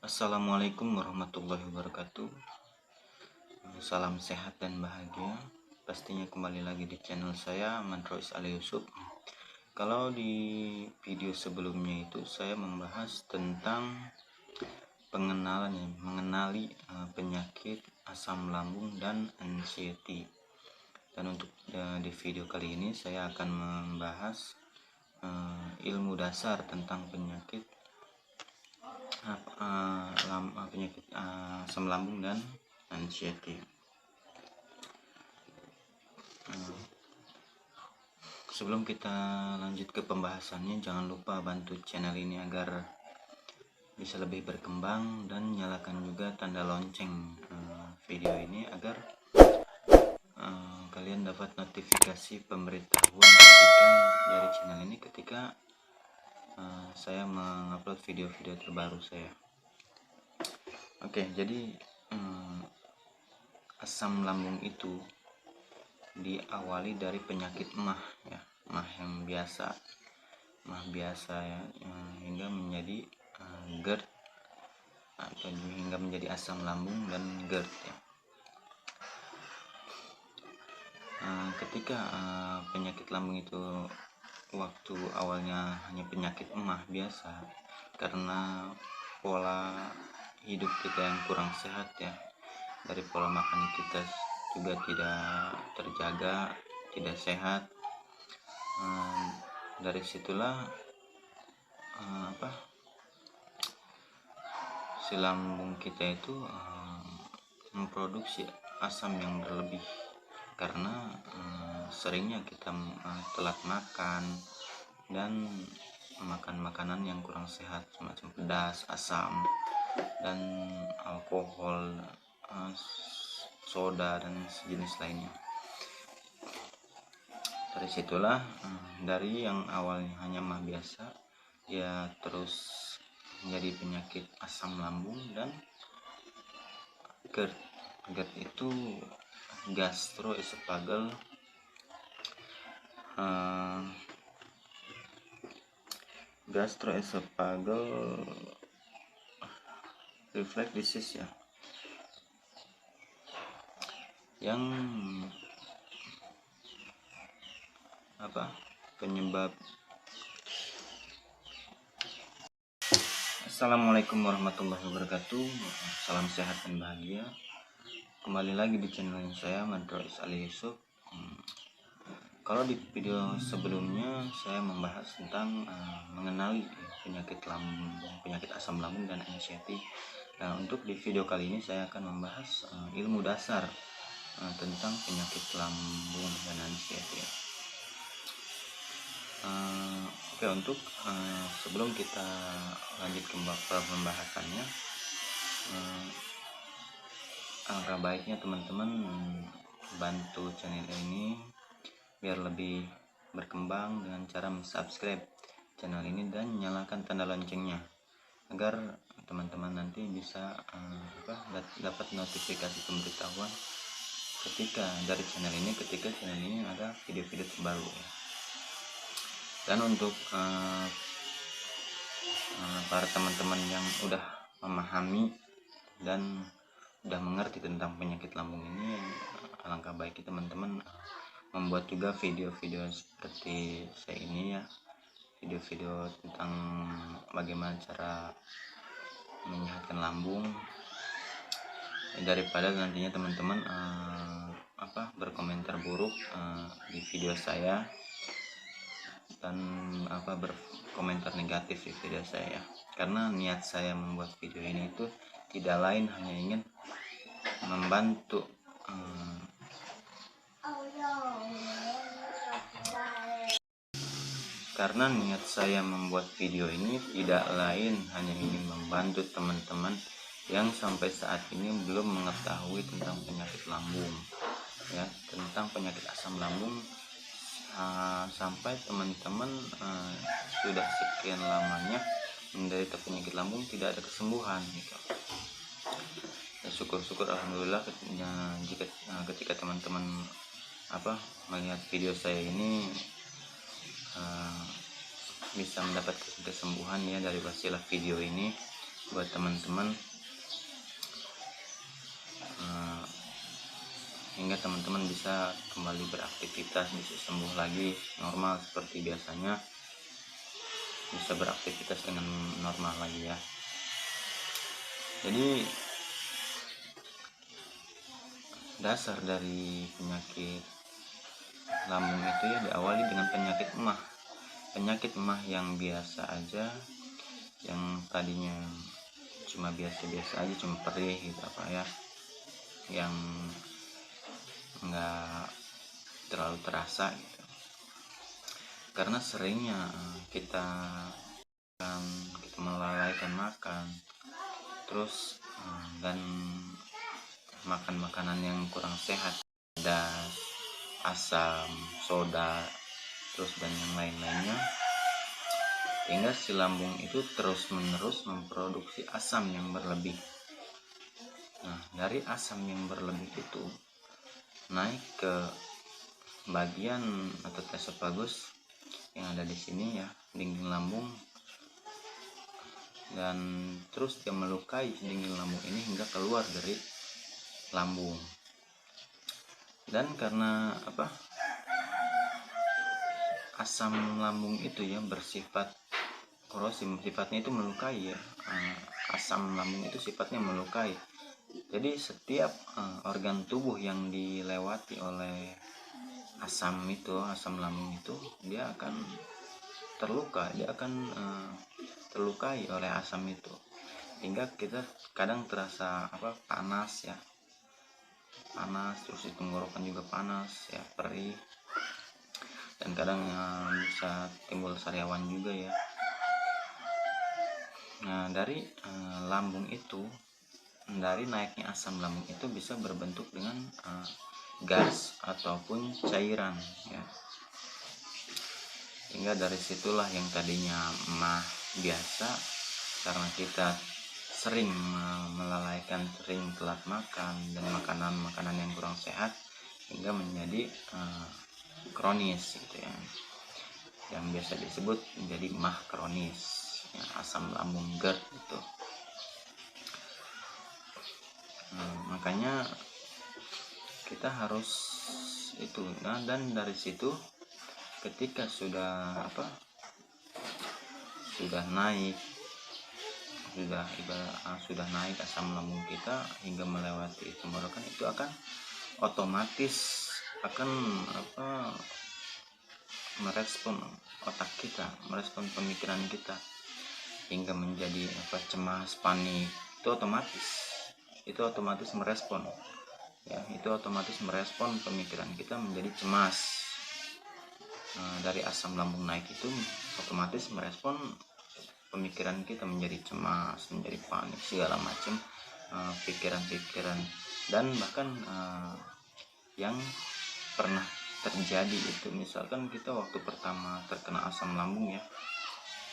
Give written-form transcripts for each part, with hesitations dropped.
Assalamualaikum warahmatullahi wabarakatuh. Salam sehat dan bahagia. Pastinya kembali lagi di channel saya, Mandrois Ali Yusuf. Kalau di video sebelumnya itu saya membahas tentang pengenalan ya, mengenali penyakit asam lambung dan anxiety. Dan untuk di video kali ini saya akan membahas ilmu dasar tentang penyakit asam lambung dan anxiety. Sebelum kita lanjut ke pembahasannya, jangan lupa bantu channel ini agar bisa lebih berkembang dan nyalakan juga tanda lonceng video ini agar kalian dapat notifikasi pemberitahuan dari channel ini ketika saya mengupload video-video terbaru saya. Oke, jadi asam lambung itu diawali dari penyakit MAH ya, MAH yang biasa, ya, hingga menjadi GERD atau hingga menjadi asam lambung dan GERD ya. Ketika penyakit lambung itu waktu awalnya hanya penyakit MAH biasa, karena pola hidup kita yang kurang sehat ya, dari pola makan kita juga tidak terjaga, tidak sehat. Dari situlah si lambung kita itu memproduksi asam yang berlebih karena seringnya kita telat makan dan makan makanan yang kurang sehat semacam pedas, asam, dan alkohol, soda dan sejenis lainnya. Dari situlah dari yang awalnya hanya MAH biasa ya terus menjadi penyakit asam lambung dan GERD. GERD itu gastroesophageal reflux disease ya, yang penyebab. Assalamualaikum warahmatullahi wabarakatuh. Salam sehat dan bahagia. Kembali lagi di channel saya, Mandrois Ali Yusuf. Kalau di video sebelumnya saya membahas tentang mengenali penyakit lambung, penyakit asam lambung dan anxiety. Nah, untuk di video kali ini saya akan membahas ilmu dasar tentang penyakit lambung dan anxiety. Oke, untuk sebelum kita lanjut ke pembahasannya, alangkah baiknya teman-teman bantu channel ini biar lebih berkembang dengan cara subscribe channel ini dan nyalakan tanda loncengnya agar teman-teman nanti bisa dapat notifikasi pemberitahuan ketika dari channel ini, ketika channel ini ada video-video terbaru ya. Dan untuk para teman-teman yang udah memahami dan udah mengerti tentang penyakit lambung ini, alangkah baiknya teman-teman membuat juga video-video seperti saya ini ya, video-video tentang bagaimana cara menyehatkan lambung, daripada nantinya teman-teman berkomentar buruk di video saya dan berkomentar negatif di video saya, karena niat saya membuat video ini itu tidak lain hanya ingin membantu karena niat saya membuat video ini tidak lain hanya ingin membantu teman-teman yang sampai saat ini belum mengetahui tentang penyakit lambung ya, tentang penyakit asam lambung, sampai teman-teman sudah sekian lamanya menderita penyakit lambung tidak ada kesembuhan gitu. Ya, syukur-syukur alhamdulillah ketika teman-teman melihat video saya ini bisa mendapatkan kesembuhan ya dari wasilah video ini. buat teman-teman, hingga teman-teman bisa kembali beraktivitas, bisa sembuh lagi normal seperti biasanya, bisa beraktivitas dengan normal lagi ya. Jadi dasar dari penyakit lambung itu ya diawali dengan penyakit emah. Penyakit emah yang biasa aja, yang tadinya cuma biasa-biasa aja, cuma perih gitu apa ya, yang enggak terlalu terasa gitu. Karena seringnya kita melalaikan makan, terus dan makan makanan yang kurang sehat, pedas, asam, soda, terus dan yang lain-lainnya, hingga si lambung itu terus-menerus memproduksi asam yang berlebih. Nah, dari asam yang berlebih itu naik ke bagian atau esophagus yang ada di sini ya, dinding lambung, dan terus dia melukai dinding lambung ini hingga keluar dari lambung. Dan karena asam lambung itu ya bersifat korosif, sifatnya itu melukai ya. Asam lambung itu sifatnya melukai. Jadi setiap organ tubuh yang dilewati oleh asam lambung itu, dia akan terluka, dia akan terlukai oleh asam itu, hingga kita kadang terasa panas ya, panas, terus di tenggorokan juga panas ya, perih, dan kadang bisa timbul sariawan juga ya. Nah, dari lambung itu, dari naiknya asam lambung itu bisa berbentuk dengan gas ataupun cairan ya. Hingga dari situlah yang tadinya emah biasa, karena kita sering melalaikan, sering telat makan dan makanan-makanan yang kurang sehat, hingga menjadi kronis gitu ya, yang biasa disebut menjadi emah kronis ya, asam lambung GERD gitu. Makanya kita harus itu. Nah, dan dari situ ketika sudah naik, sudah naik asam lambung kita hingga melewati tenggorokan, itu akan otomatis akan merespon otak kita, merespon pemikiran kita, hingga menjadi cemas, panik. Itu otomatis merespon ya, itu otomatis merespon pemikiran kita menjadi cemas. Dari asam lambung naik itu otomatis merespon pemikiran kita menjadi cemas, menjadi panik, segala macam pikiran-pikiran. Dan bahkan yang pernah terjadi itu, misalkan kita waktu pertama terkena asam lambung ya,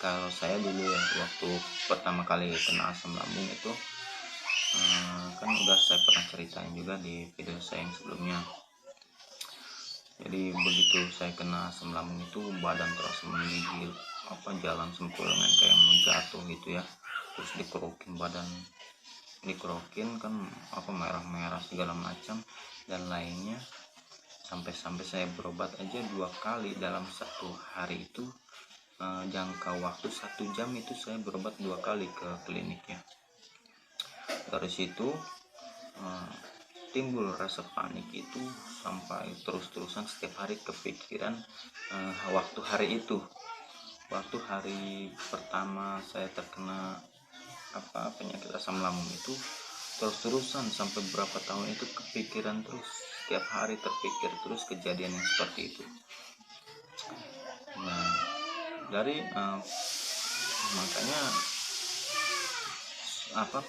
kalau saya dulu ya, waktu pertama kali kena asam lambung itu kan udah saya pernah ceritain juga di video saya yang sebelumnya. Jadi begitu saya kena asam lambung itu badan terasa menggigil, jalan sempoyongan kayak mau jatuh gitu ya, terus dikerokin badan, dikerokin kan merah-merah segala macam dan lainnya, sampai saya berobat aja 2 kali dalam 1 hari itu. Jangka waktu 1 jam itu saya berobat 2 kali ke klinik ya. Dari situ timbul rasa panik itu sampai terus-terusan setiap hari kepikiran waktu hari pertama saya terkena penyakit asam lambung itu, terus-terusan sampai berapa tahun itu kepikiran terus, setiap hari terpikir terus kejadian yang seperti itu. Nah, dari makanya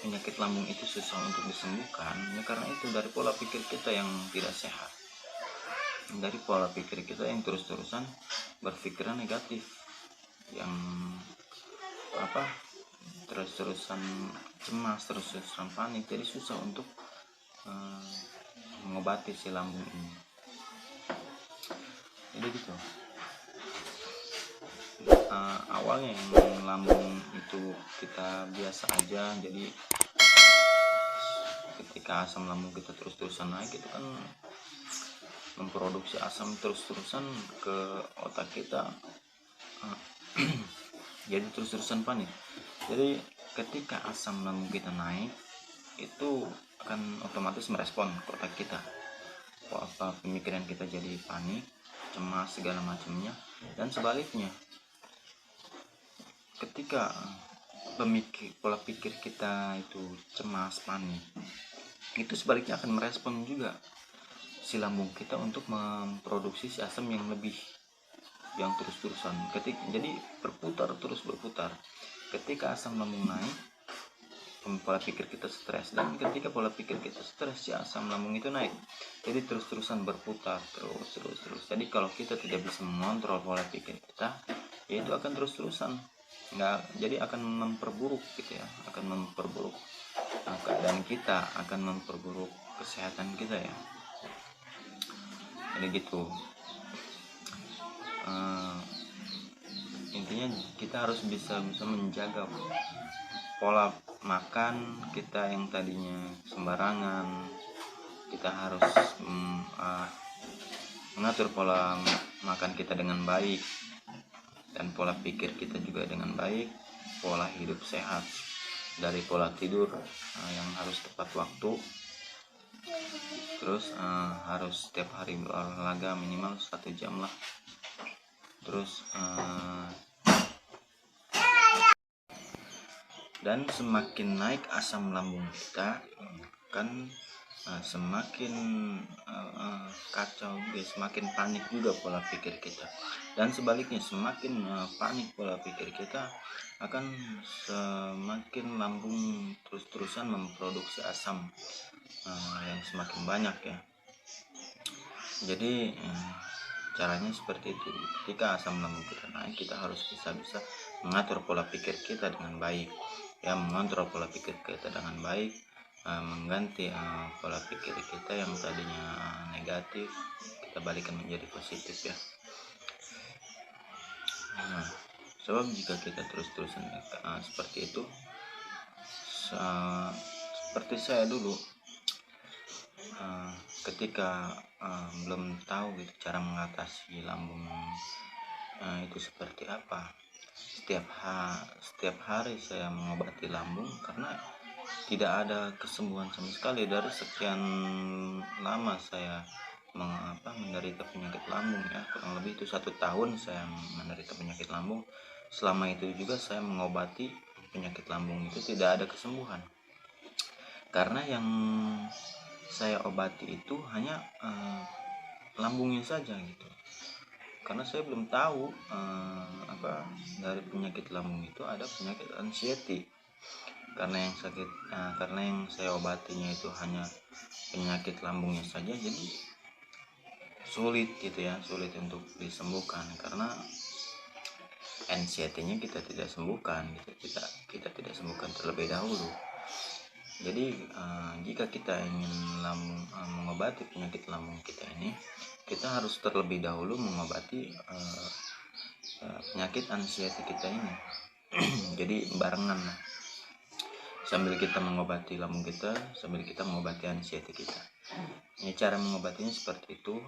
penyakit lambung itu susah untuk disembuhkan ya, karena itu dari pola pikir kita yang tidak sehat, dari pola pikir kita yang terus-terusan berpikiran negatif, yang terus-terusan cemas, terus-terusan panik. Jadi susah untuk mengobati si lambung ini. Jadi gitu. awalnya yang lambung itu kita biasa aja, jadi ketika asam lambung kita terus-terusan naik itu kan memproduksi asam terus-terusan ke otak kita, jadi terus-terusan panik. Jadi ketika asam lambung kita naik itu akan otomatis merespon ke otak kita, apa pemikiran kita jadi panik, cemas segala macamnya. Dan sebaliknya, ketika pola pikir kita itu cemas, panik, itu sebaliknya akan merespon juga si lambung kita untuk memproduksi si asam yang lebih, yang terus-terusan. Jadi berputar. Ketika asam lambung naik, pola pikir kita stres, dan ketika pola pikir kita stres, si asam lambung itu naik. Jadi terus-terusan berputar terus. Jadi kalau kita tidak bisa mengontrol pola pikir kita, ya itu akan terus-terusan jadi akan memperburuk gitu ya, akan memperburuk keadaan kita, akan memperburuk kesehatan kita ya. Jadi gitu. Intinya kita harus bisa menjaga pola makan kita yang tadinya sembarangan. Kita harus mengatur pola makan kita dengan baik, dan pola pikir kita juga dengan baik, pola hidup sehat, dari pola tidur yang harus tepat waktu, terus harus setiap hari berolahraga minimal 1 jam lah. Terus dan semakin naik asam lambung kita kan semakin kacau, semakin panik juga pola pikir kita. Dan sebaliknya, semakin panik pola pikir kita, akan semakin lambung terus-terusan memproduksi asam yang semakin banyak ya. Jadi caranya seperti itu. Ketika asam lambung kita naik, kita harus bisa mengatur pola pikir kita dengan baik ya, mengontrol pola pikir kita dengan baik, mengganti pola pikir kita yang tadinya negatif, kita balikan menjadi positif ya. Sebab jika kita terus-terusan seperti itu, seperti saya dulu, ketika belum tahu gitu cara mengatasi lambung itu seperti apa, setiap hari saya mengobati lambung karena tidak ada kesembuhan sama sekali. Dari sekian lama saya menderita penyakit lambung ya, kurang lebih itu 1 tahun saya menderita penyakit lambung. Selama itu juga saya mengobati penyakit lambung itu tidak ada kesembuhan, karena yang saya obati itu hanya lambungnya saja gitu. Karena saya belum tahu dari penyakit lambung itu ada penyakit anxiety. Karena yang saya obatinya itu hanya penyakit lambungnya saja, jadi sulit gitu ya, sulit untuk disembuhkan. Karena anxiety-nya kita tidak sembuhkan gitu, kita tidak sembuhkan terlebih dahulu. Jadi jika kita ingin mengobati penyakit lambung kita ini, kita harus terlebih dahulu mengobati penyakit anxiety kita ini. Jadi barengan lah, sambil kita mengobati lambung kita, sambil kita mengobati anxiety kita. Ini cara mengobatinya seperti itu.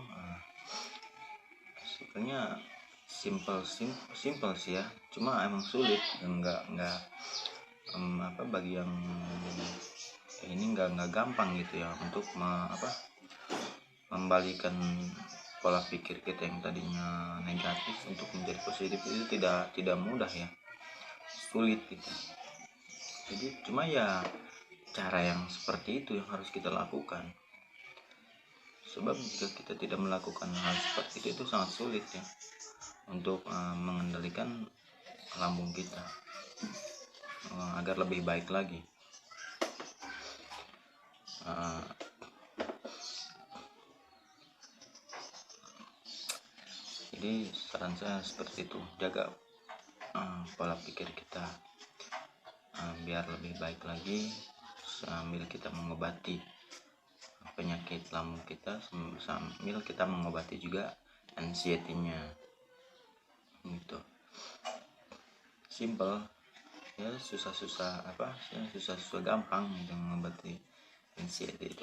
Sebenarnya simple sih ya, cuma emang sulit, enggak bagi yang ini enggak gampang gitu ya untuk membalikan pola pikir kita yang tadinya negatif untuk menjadi positif. Itu tidak mudah ya, sulit gitu. Jadi cuma ya cara yang seperti itu yang harus kita lakukan. Sebab jika kita tidak melakukan hal seperti itu sangat sulit ya untuk mengendalikan lambung kita agar lebih baik lagi. Jadi saran saya seperti itu, jaga pola pikir kita biar lebih baik lagi, sambil kita mengobati penyakit lambung kita, sambil kita mengobati juga anxiety-nya gitu. simple ya, susah-susah gampang gitu mengobati anxiety itu,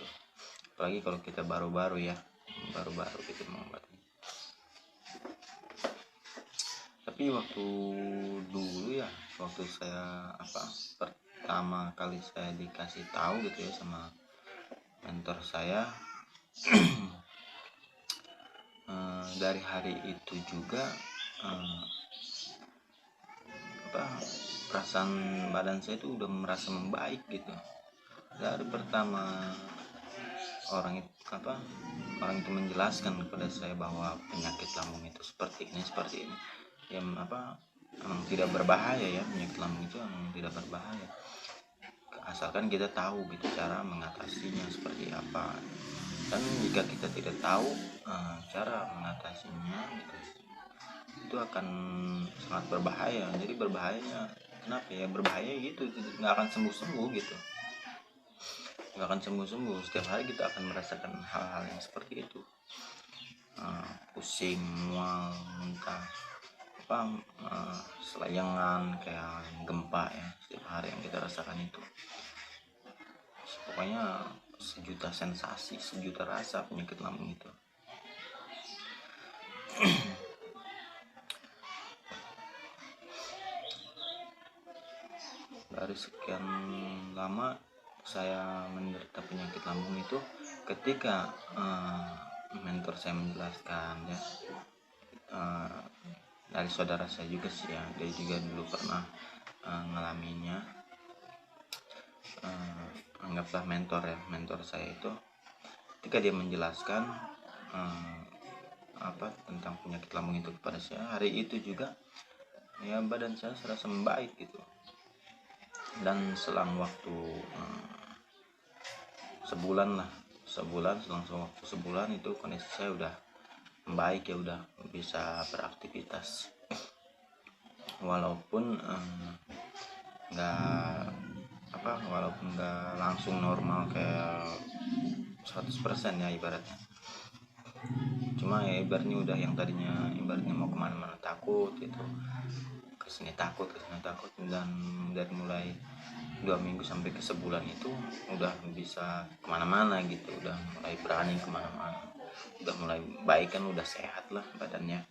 apalagi kalau kita baru-baru gitu mengobati. Tapi waktu dulu ya, waktu saya pertama kali saya dikasih tahu gitu ya sama mentor saya, dari hari itu juga perasaan badan saya itu udah merasa membaik gitu. Dari pertama orang itu menjelaskan kepada saya bahwa penyakit lambung itu seperti ini ya, emang tidak berbahaya ya, penyakit lambung itu emang tidak berbahaya asalkan kita tahu gitu cara mengatasinya seperti apa. Dan jika kita tidak tahu cara mengatasinya gitu, itu akan sangat berbahaya. Jadi berbahayanya kenapa ya, berbahaya gitu, nggak akan sembuh-sembuh gitu, nggak akan sembuh-sembuh. Setiap hari kita akan merasakan hal-hal yang seperti itu, pusing, mual, muntah, selayangan kayak gempa ya, setiap hari yang kita rasakan itu. Pokoknya sejuta sensasi, sejuta rasa penyakit lambung itu. Dari sekian lama saya menderita penyakit lambung itu, ketika mentor saya menjelaskan ya, dari saudara saya juga sih ya, dia juga dulu pernah ngalaminya. Anggaplah mentor saya itu, ketika dia menjelaskan tentang penyakit lambung itu kepada saya, hari itu juga ya badan saya serasa membaik gitu. Dan selang waktu sebulan itu kondisi saya udah membaik ya, udah bisa beraktivitas, walaupun nggak langsung normal kayak 100% ya ibaratnya. Cuma ya ibaratnya udah, yang tadinya ibaratnya mau kemana-mana takut gitu, kesini takut, dan dari mulai 2 minggu sampai ke sebulan itu udah bisa kemana-mana gitu, udah mulai berani kemana-mana, udah mulai baik kan, udah sehat lah badannya.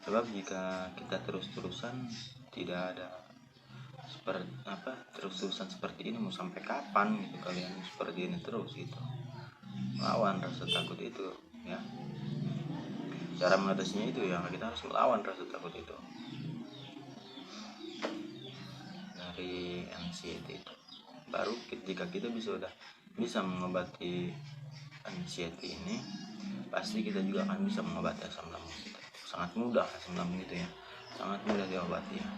Sebab jika kita terus-terusan tidak ada terus-terusan seperti ini, mau sampai kapan gitu kalian seperti ini terus gitu, lawan rasa takut itu ya. Cara mengatasinya itu ya, kita harus melawan rasa takut itu dari anxiety itu. Baru jika kita bisa mengobati anxiety ini, pasti kita juga akan bisa mengobati asam lambung kita. Sangat mudah asam lambung itu ya, sangat mudah diobati ya.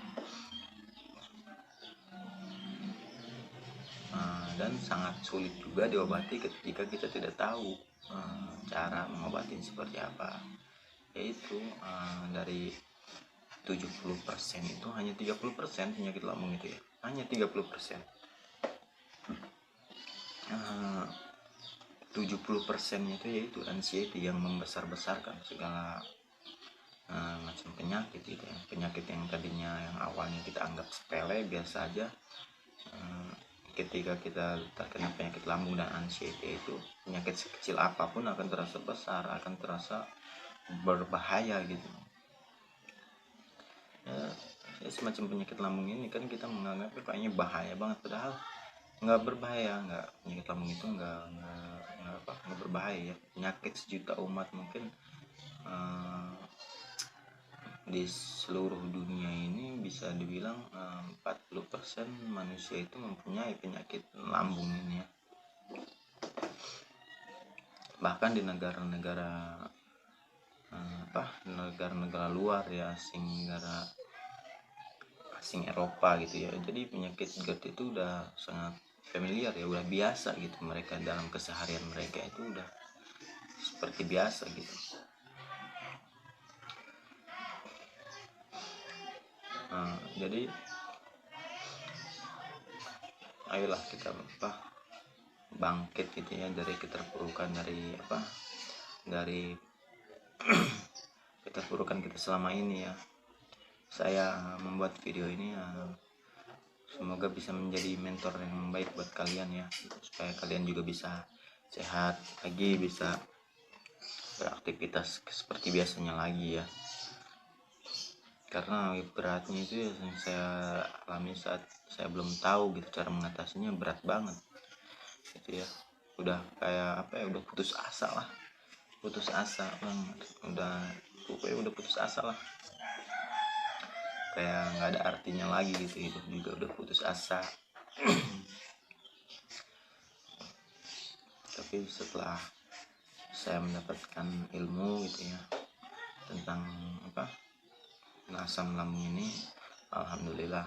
Dan sangat sulit juga diobati ketika kita tidak tahu cara mengobati seperti apa. Yaitu dari 70% itu hanya 30% penyakit lambung itu ya, hanya 30%. 70% itu yaitu anxiety yang membesar-besarkan segala macam penyakit itu ya. Penyakit yang tadinya yang awalnya kita anggap sepele, biasa aja, ketika kita terkena penyakit lambung dan anxiety itu, penyakit sekecil apapun akan terasa besar, akan terasa berbahaya gitu ya. Semacam penyakit lambung ini kan kita menganggapnya kayaknya bahaya banget, padahal nggak berbahaya. Nggak, penyakit lambung itu nggak berbahaya ya. Penyakit sejuta umat mungkin di seluruh dunia ini bisa dibilang 40% manusia itu mempunyai penyakit lambung ini ya. Bahkan di negara-negara luar ya, asing Eropa gitu ya, jadi penyakit GERD itu udah sangat familiar ya, udah biasa gitu, mereka dalam keseharian mereka itu udah seperti biasa gitu. Jadi ayolah kita bangkit gitu ya dari keterpurukan, dari keterpurukan kita selama ini ya. saya membuat video ini semoga bisa menjadi mentor yang baik buat kalian ya, supaya kalian juga bisa sehat lagi, bisa beraktivitas seperti biasanya lagi ya. Karena beratnya itu ya, yang saya alami saat saya belum tahu gitu cara mengatasinya, berat banget gitu ya. Udah kayak apa ya, udah putus asa banget, pokoknya udah putus asa lah, kayak nggak ada artinya lagi gitu, hidup juga udah putus asa. Tapi setelah saya mendapatkan ilmu gitu ya tentang asam lambung ini, alhamdulillah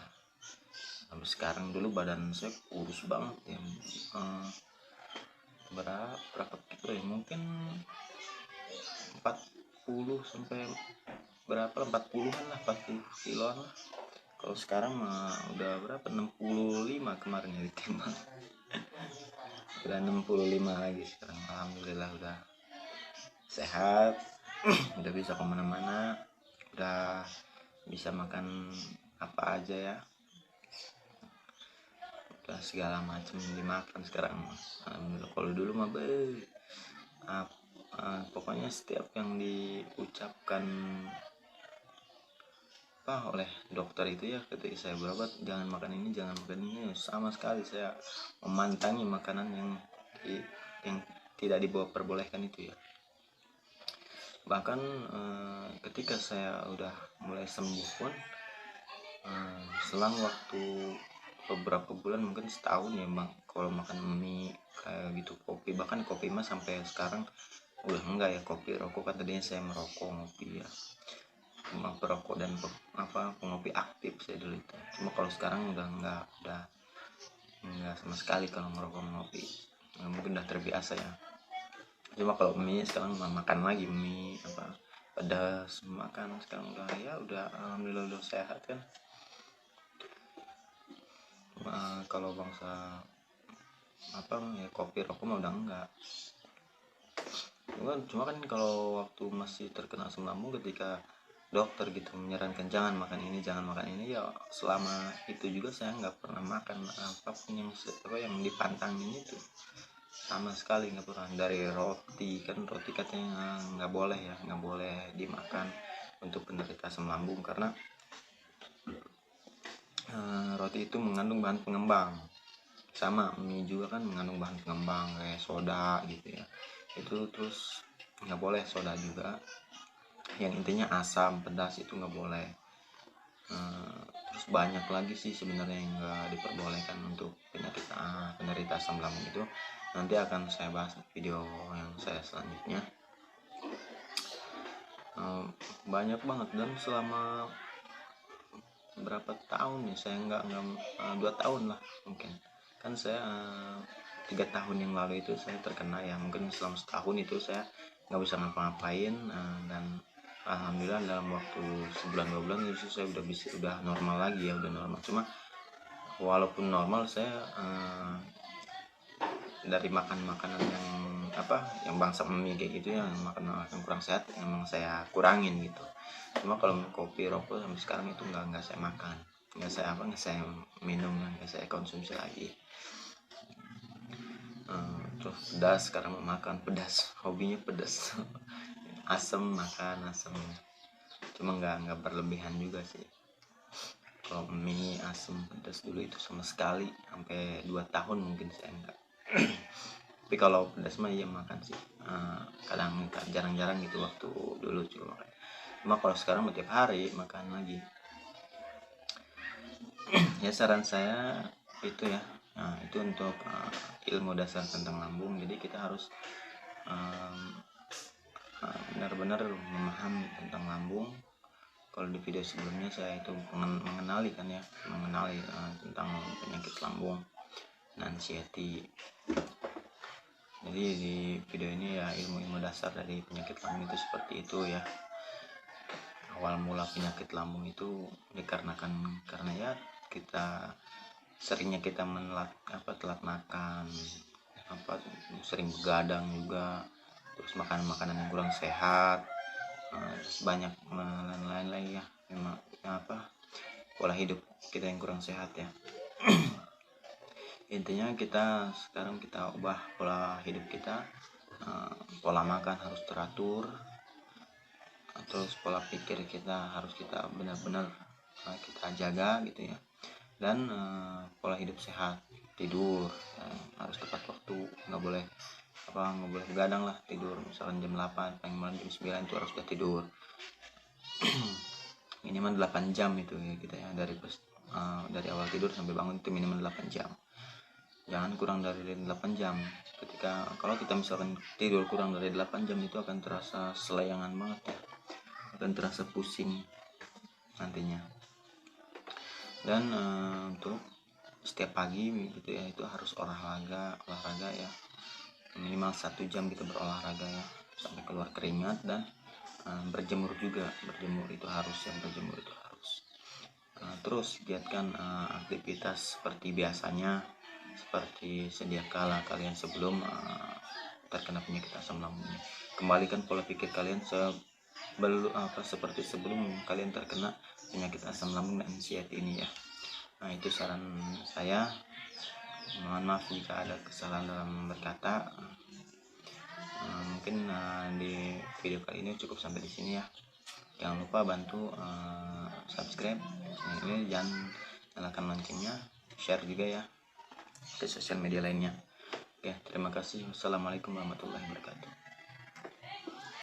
sampai sekarang. Dulu badan saya kurus banget ya, berapa kilo ya, mungkin 40 sampai berapa, 40-an lah, 40 kiloan lah. Kalau sekarang mah udah berapa, 65 kemarin ya ditimbang. Udah 65 lagi sekarang, alhamdulillah udah sehat. Udah bisa kemana-mana, udah bisa makan apa aja ya, udah segala macam dimakan sekarang. Alhamdulillah. Kalau dulu mah pokoknya setiap yang diucapkan oleh dokter itu ya ketika saya berobat, jangan makan ini, jangan makan ini, sama sekali saya memantangi makanan yang tidak diperbolehkan itu ya. Bahkan ketika saya udah mulai sembuh pun, selang waktu beberapa bulan, mungkin setahun ya bang, kalau makan mie kayak gitu, kopi, bahkan kopi mah sampai sekarang udah enggak ya. Kopi, rokok kan tadinya saya merokok, ngopi ya, cuma perokok dan pengopi aktif saya dulu itu. Cuma kalau sekarang udah enggak sama sekali kalau merokok, ngopi, mungkin udah terbiasa ya. Cuma kalau mie sekarang makan lagi, mie pedas makan sekarang udah alhamdulillah udah sehat kan. Kalau bangsa ya kopi, rokok mah udah enggak. Cuma kan kalau waktu masih terkena asam lambung, ketika dokter gitu menyarankan jangan makan ini, ya selama itu juga saya nggak pernah makan apapun yang dipantangin itu, sama sekali nggak pernah. Dari roti, kan roti katanya nggak boleh dimakan untuk penderita asam lambung, karena roti itu mengandung bahan pengembang. Sama mie juga kan mengandung bahan pengembang kayak soda gitu ya, itu terus nggak boleh soda juga, yang intinya asam pedas itu nggak boleh. Terus banyak lagi sih sebenarnya yang nggak diperbolehkan untuk penderita asam lambung itu. Nanti akan saya bahas di video yang saya selanjutnya. Banyak banget, dan selama berapa tahun ya, saya nggak 2 tahun lah mungkin kan. Saya 3 tahun yang lalu itu saya terkena ya, mungkin selama setahun itu saya nggak bisa ngapa-ngapain, dan alhamdulillah dalam waktu sebulan 2 bulan itu saya udah normal lagi ya, udah normal. Cuma walaupun normal, saya dari makan makanan yang bangsa mie kayak gitu, yang makan kurang sehat, emang saya kurangin gitu. Cuma kalau kopi, rokok sampai sekarang itu nggak saya makan, nggak saya minum, nggak saya konsumsi lagi. Terus pedas, sekarang mau makan pedas, hobinya pedas. Asam, makan asam, cuma nggak berlebihan juga sih. Kalau mie asam pedas dulu itu sama sekali, sampai 2 tahun mungkin saya enggak. Tapi kalau pedas mah iya makan sih, kadang jarang-jarang gitu waktu dulu juga makan. Cuma kalau sekarang tiap hari makan lagi. Ya saran saya itu ya, itu untuk ilmu dasar tentang lambung. Jadi kita harus benar-benar memahami tentang lambung. Kalau di video sebelumnya saya itu mengenali tentang penyakit lambung, anxiety. Jadi di video ini ya ilmu-ilmu dasar dari penyakit lambung itu seperti itu ya. Awal mula penyakit lambung itu dikarenakan karena ya seringnya kita telat makan, sering begadang juga, terus makan makanan yang kurang sehat, terus banyak lain-lain lagi ya. memang pola hidup kita yang kurang sehat ya. Intinya sekarang kita ubah pola hidup kita, pola makan harus teratur, terus pola pikir kita harus kita benar-benar kita jaga gitu ya. Dan pola hidup sehat, tidur harus tepat waktu, nggak boleh begadang lah, tidur misalkan jam 8, paling malam jam 9 itu harus sudah tidur. Minimal 8 jam itu ya kita ya, dari awal tidur sampai bangun itu minimal 8 jam, jangan kurang dari 8 jam. Kalau kita misalkan tidur kurang dari 8 jam itu akan terasa selayangan banget ya, akan terasa pusing nantinya. Dan untuk setiap pagi gitu ya, itu harus olahraga ya, minimal 1 jam kita berolahraga ya, sampai keluar keringat. Dan berjemur itu harus. Terus giatkan aktivitas seperti biasanya, seperti sedia kala kalian sebelum terkena penyakit asam lambung. Kembalikan pola pikir kalian seperti sebelum kalian terkena penyakit asam lambung dan anxiety ini ya. Nah, itu saran saya. Mohon maaf jika ada kesalahan dalam berkata. Mungkin di video kali ini cukup sampai di sini ya. Jangan lupa bantu subscribe channel ini, jangan nyalakan loncengnya, share juga ya ke sosial media lainnya. Oke, terima kasih. Wassalamualaikum warahmatullahi wabarakatuh.